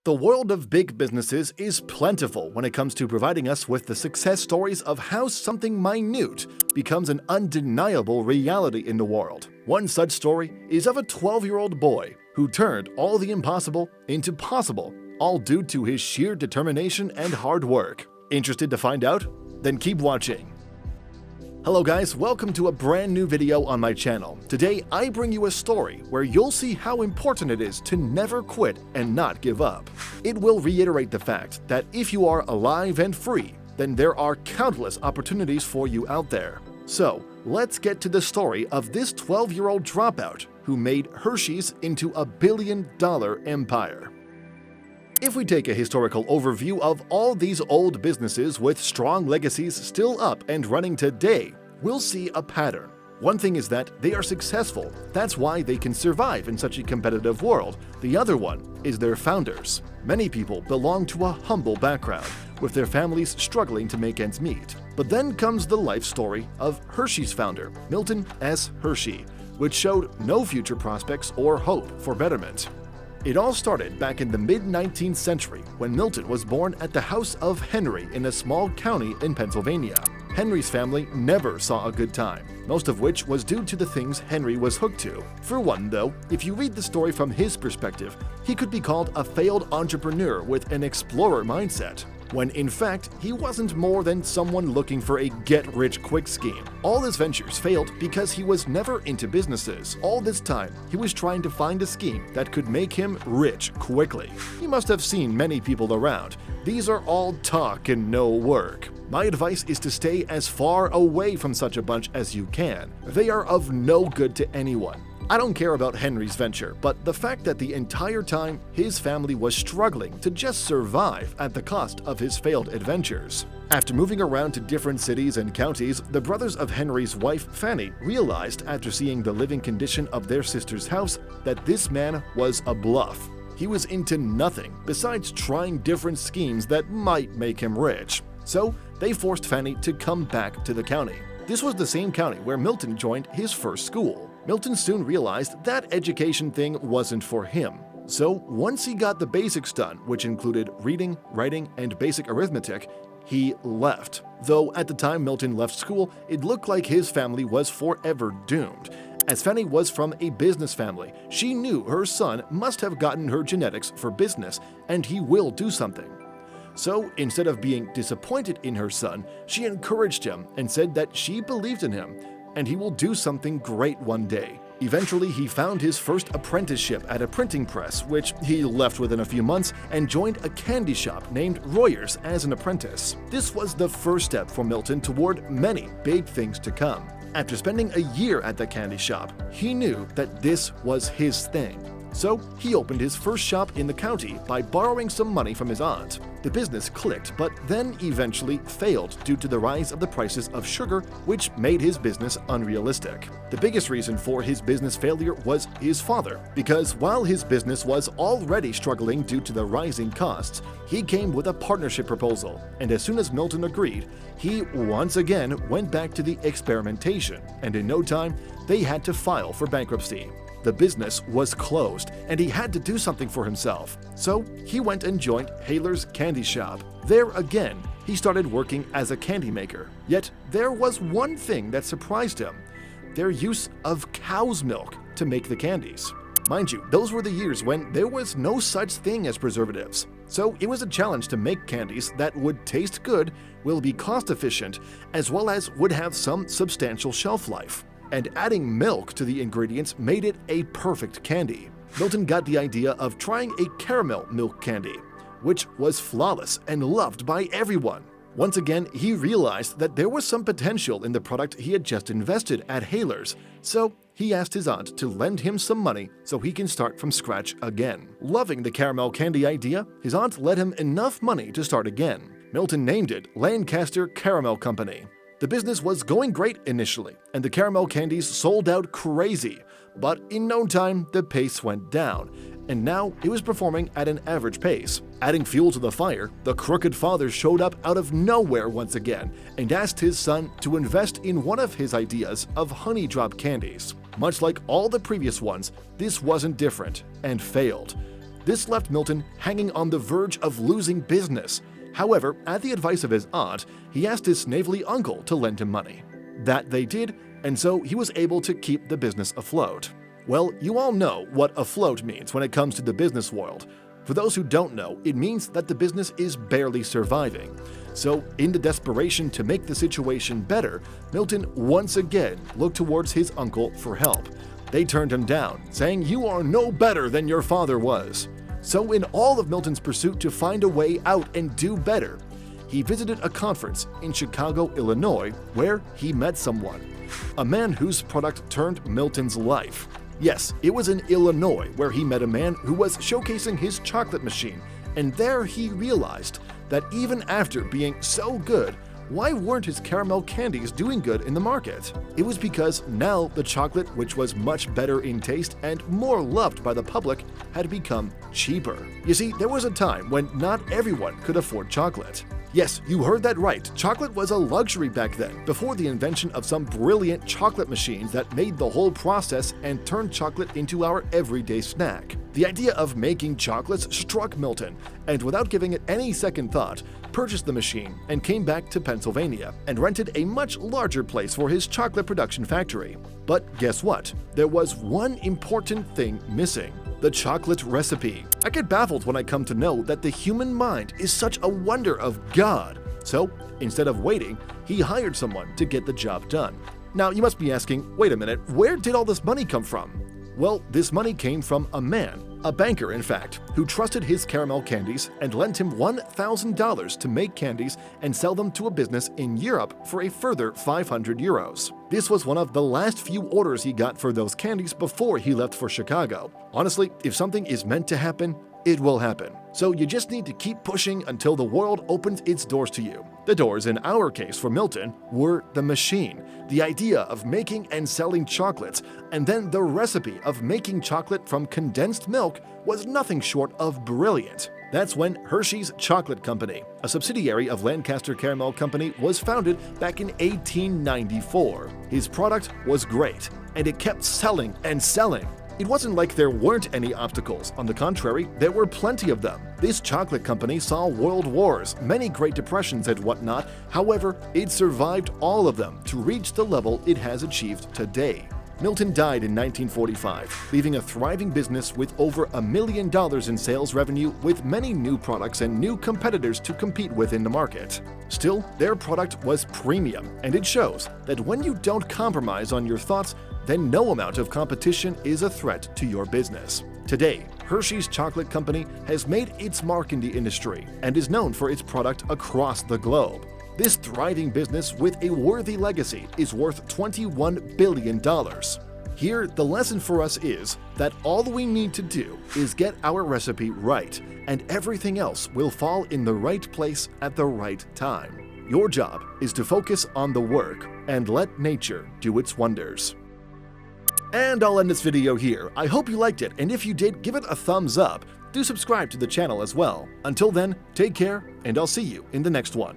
The world of big businesses is plentiful when it comes to providing us with the success stories of how something minute becomes an undeniable reality in the world. One such story is of a 12-year-old boy who turned all the impossible into possible, all due to his sheer determination and hard work. Interested to find out? Then keep watching. Hello guys, welcome to a brand new video on my channel. Today I bring you a story where you'll see how important it is to never quit and not give up. It will reiterate the fact that if you are alive and free, then there are countless opportunities for you out there. So let's get to the story of this 12-year-old dropout who made Hershey's into a billion-dollar empire. If we take a historical overview of all these old businesses with strong legacies still up and running today, we'll see a pattern. One thing is that they are successful, that's why they can survive in such a competitive world. The other one is their founders. Many people belong to a humble background, with their families struggling to make ends meet. But then comes the life story of Hershey's founder, Milton S Hershey, which showed no future prospects or hope for betterment. It all started back in the mid-19th century when Milton was born at the house of Henry in a small county in Pennsylvania. Henry's family never saw a good time, most of which was due to the things Henry was hooked to. For one, though, if you read the story from his perspective, he could be called a failed entrepreneur with an explorer mindset, when in fact he wasn't more than someone looking for a get-rich-quick scheme. All his ventures failed because he was never into businesses. All this time, he was trying to find a scheme that could make him rich quickly. He must have seen many people around. These are all talk and no work. My advice is to stay as far away from such a bunch as you can. They are of no good to anyone. I don't care about Henry's venture, but the fact that the entire time his family was struggling to just survive at the cost of his failed adventures. After moving around to different cities and counties, the brothers of Henry's wife, Fanny, realized after seeing the living condition of their sister's house that this man was a bluff. He was into nothing besides trying different schemes that might make him rich. So they forced Fanny to come back to the county. This was the same county where Milton joined his first school. Milton soon realized that education thing wasn't for him. So once he got the basics done, which included reading, writing, and basic arithmetic, he left. Though at the time Milton left school, it looked like his family was forever doomed. As Fanny was from a business family, she knew her son must have gotten her genetics for business, and he will do something. So instead of being disappointed in her son, she encouraged him and said that she believed in him, and he will do something great one day. Eventually, he found his first apprenticeship at a printing press, which he left within a few months and joined a candy shop named Royer's as an apprentice. This was the first step for Milton toward many big things to come. After spending a year at the candy shop, he knew that this was his thing. So he opened his first shop in the county by borrowing some money from his aunt. The business clicked, but then eventually failed due to the rise of the prices of sugar, which made his business unrealistic. The biggest reason for his business failure was his father, because while his business was already struggling due to the rising costs, he came with a partnership proposal, and as soon as Milton agreed, he once again went back to the experimentation, and in no time, they had to file for bankruptcy. The business was closed, and he had to do something for himself. So he went and joined Hayler's candy shop. There again, he started working as a candy maker. Yet there was one thing that surprised him: their use of cow's milk to make the candies. Mind you, those were the years when there was no such thing as preservatives. So it was a challenge to make candies that would taste good, will be cost efficient, as well as would have some substantial shelf life. And adding milk to the ingredients made it a perfect candy. Milton got the idea of trying a caramel milk candy, which was flawless and loved by everyone. Once again, he realized that there was some potential in the product he had just invested at Hayler's, so he asked his aunt to lend him some money so he can start from scratch again. Loving the caramel candy idea, his aunt lent him enough money to start again. Milton named it Lancaster Caramel Company. The business was going great initially, and the caramel candies sold out crazy, but in no time the pace went down, and now it was performing at an average pace. Adding fuel to the fire, the crooked father showed up out of nowhere once again and asked his son to invest in one of his ideas of honey drop candies. Much like all the previous ones, this wasn't different and failed. This left Milton hanging on the verge of losing business. However, at the advice of his aunt, he asked his snavelly uncle to lend him money. That they did, and so he was able to keep the business afloat. Well, you all know what afloat means when it comes to the business world. For those who don't know, it means that the business is barely surviving. So, in the desperation to make the situation better, Milton once again looked towards his uncle for help. They turned him down, saying, "You are no better than your father was." So, in all of Milton's pursuit to find a way out and do better, he visited a conference in Chicago, Illinois, where he met someone. A man whose product turned Milton's life. Yes, it was in Illinois where he met a man who was showcasing his chocolate machine, and there he realized that even after being so good, why weren't his caramel candies doing good in the market? It was because now the chocolate, which was much better in taste and more loved by the public, had become cheaper. You see, there was a time when not everyone could afford chocolate. Yes, you heard that right. Chocolate was a luxury back then, before the invention of some brilliant chocolate machines that made the whole process and turned chocolate into our everyday snack. The idea of making chocolates struck Milton, and without giving it any second thought, purchased the machine and came back to Pennsylvania and rented a much larger place for his chocolate production factory. But guess what? There was one important thing missing: the chocolate recipe. I get baffled when I come to know that the human mind is such a wonder of God. So, instead of waiting, he hired someone to get the job done. Now, you must be asking, wait a minute, where did all this money come from? Well, this money came from a man, a banker in fact, who trusted his caramel candies and lent him $1,000 to make candies and sell them to a business in Europe for a further 500 euros. This was one of the last few orders he got for those candies before he left for Chicago. Honestly, if something is meant to happen, it will happen. So you just need to keep pushing until the world opens its doors to you. The doors, in our case for Milton, were the machine, the idea of making and selling chocolates, and then the recipe of making chocolate from condensed milk was nothing short of brilliant. That's when Hershey's Chocolate Company, a subsidiary of Lancaster Caramel Company, was founded back in 1894. His product was great, and it kept selling and selling. It wasn't like there weren't any obstacles. On the contrary, there were plenty of them. This chocolate company saw world wars, many Great Depressions and whatnot. However, it survived all of them to reach the level it has achieved today. Milton died in 1945, leaving a thriving business with over $1 million in sales revenue, with many new products and new competitors to compete with in the market. Still, their product was premium, and it shows that when you don't compromise on your thoughts, then no amount of competition is a threat to your business. Today, Hershey's Chocolate Company has made its mark in the industry and is known for its product across the globe. This thriving business with a worthy legacy is worth $21 billion. Here, the lesson for us is that all we need to do is get our recipe right, and everything else will fall in the right place at the right time. Your job is to focus on the work and let nature do its wonders. And I'll end this video here. I hope you liked it, and if you did, give it a thumbs up. Do subscribe to the channel as well. Until then, take care, and I'll see you in the next one.